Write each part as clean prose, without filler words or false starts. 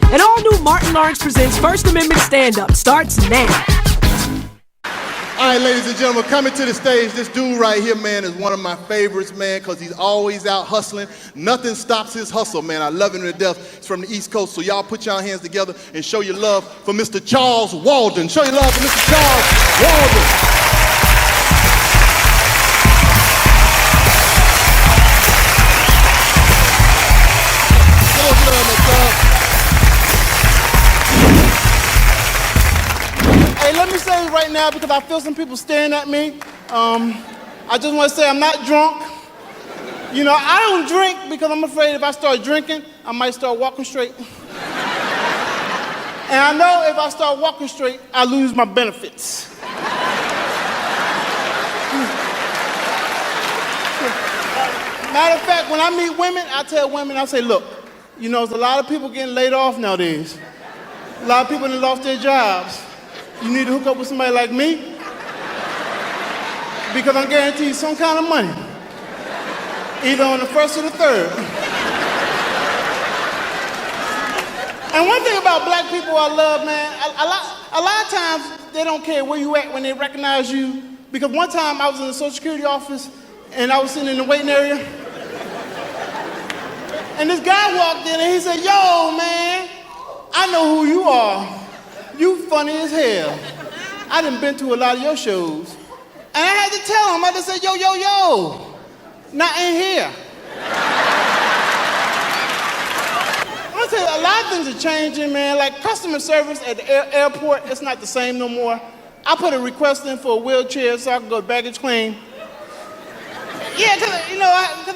An all-new Martin Lawrence Presents First Amendment Stand-Up starts now. All right, ladies and gentlemen, coming to the stage, this dude right here, man, is one of my favorites, man, because he's always out hustling. Nothing stops his hustle, man. I love him to death. He's from the East Coast, so y'all put y'all hands together and show your love for Mr. Charles Walden. Show your love for Mr. Charles Walden. Hey, let me say this right now because I feel some people staring at me. I just want to say I'm not drunk. You know, I don't drink because I'm afraid if I start drinking, I might start walking straight. And I know if I start walking straight, I lose my benefits. Matter of fact, when I meet women, I tell women, I say, look, you know, there's a lot of people getting laid off nowadays. A lot of people that lost their jobs. You need to hook up with somebody like me because I'm guaranteed some kind of money, either on the first or the third. And one thing about black people I love, man, a lot of times they don't care where you at when they recognize you. Because one time I was in the Social Security office and I was sitting in the waiting area. And this guy walked in and he said, yo, man, I know who you are. You funny as hell. I done been to a lot of your shows. And I had to tell him, I just said, yo, not in here. I want to tell you, a lot of things are changing, man. Like customer service at the airport, it's not the same no more. I put a request in for a wheelchair so I can go to baggage claim. Yeah, because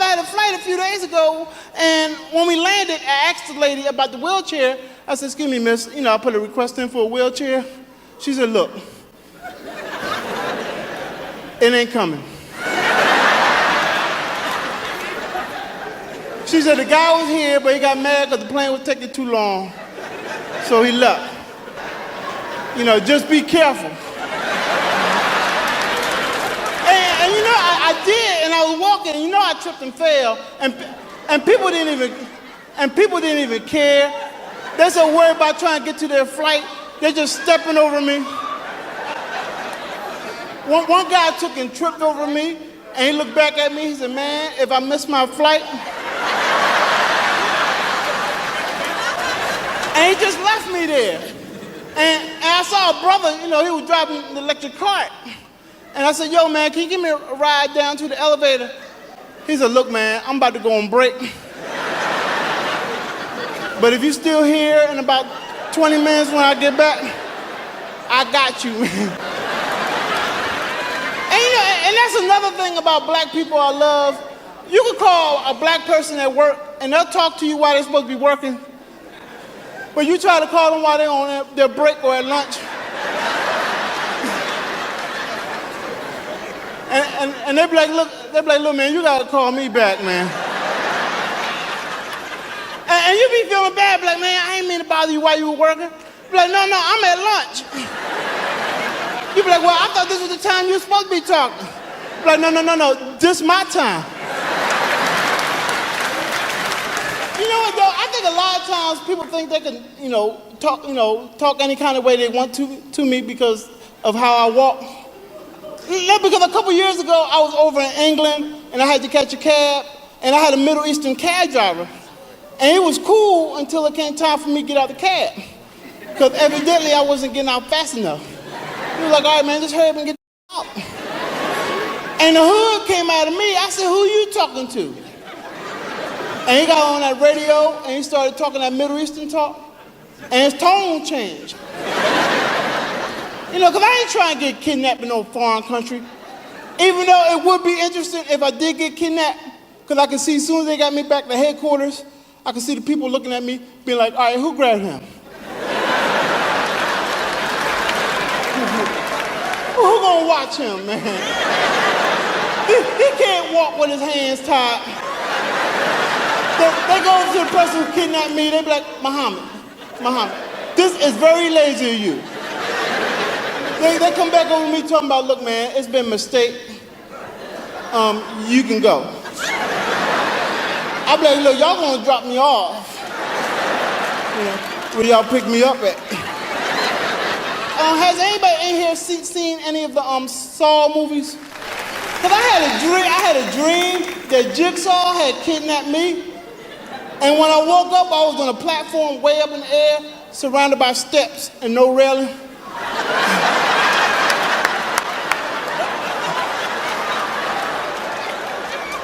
I had a flight a few days ago, and when we landed, I asked the lady about the wheelchair. I said, excuse me, miss, I put a request in for a wheelchair. She said, look, it ain't coming. She said the guy was here, but he got mad because the plane was taking too long, so he left. Just be careful. And I did, and I was walking, and I tripped and fell, and people didn't even care. They're so worried about trying to get to their flight, they're just stepping over me. One guy took and tripped over me, and he looked back at me, he said, man, if I miss my flight, and he just left me there. And I saw a brother, he was driving an electric cart. And I said, yo, man, can you give me a ride down to the elevator? He said, look, man, I'm about to go on break. But if you're still here in about 20 minutes when I get back, I got you, man. And that's another thing about black people I love. You can call a black person at work, and they'll talk to you while they're supposed to be working. But you try to call them while they're on their break or at lunch. And they be like, look, man, you gotta call me back, man. And you be feeling bad, be like, man, I ain't mean to bother you while you were working. Be like, no, I'm at lunch. You be like, well, I thought this was the time you were supposed to be talking. Be like, no, this my time. You know what, though? I think a lot of times people think they can, talk any kind of way they want to me because of how I walk. Because a couple years ago, I was over in England, and I had to catch a cab, and I had a Middle Eastern cab driver. And it was cool until it came time for me to get out the cab. Because evidently, I wasn't getting out fast enough. He was like, all right, man, just hurry up and get out. And the hood came out of me. I said, who you talking to? And he got on that radio, and he started talking that Middle Eastern talk, and his tone changed. Because I ain't trying to get kidnapped in no foreign country. Even though it would be interesting if I did get kidnapped, because I can see as soon as they got me back to headquarters, I can see the people looking at me, being like, all right, who grabbed him? Who gonna watch him, man? He can't walk with his hands tied. They go to the person who kidnapped me, they be like, Muhammad, this is very lazy of you. They come back over me talking about, look, man, it's been a mistake. You can go. I be like, look, y'all gonna drop me off. Where y'all pick me up at? Has anybody in here seen any of the Saw movies? Cause I had a dream that Jigsaw had kidnapped me, and when I woke up, I was on a platform way up in the air, surrounded by steps and no railing.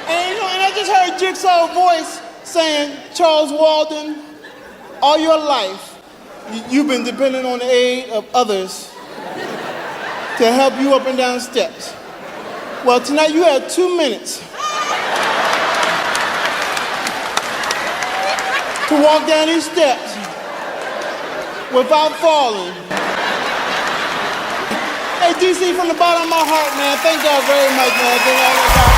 And I just heard Jigsaw's voice saying, "Charles Walden, all your life, you've been depending on the aid of others to help you up and down steps. Well, tonight you had 2 minutes to walk down these steps without falling." Hey, DC, from the bottom of my heart, man, thank y'all very much, man.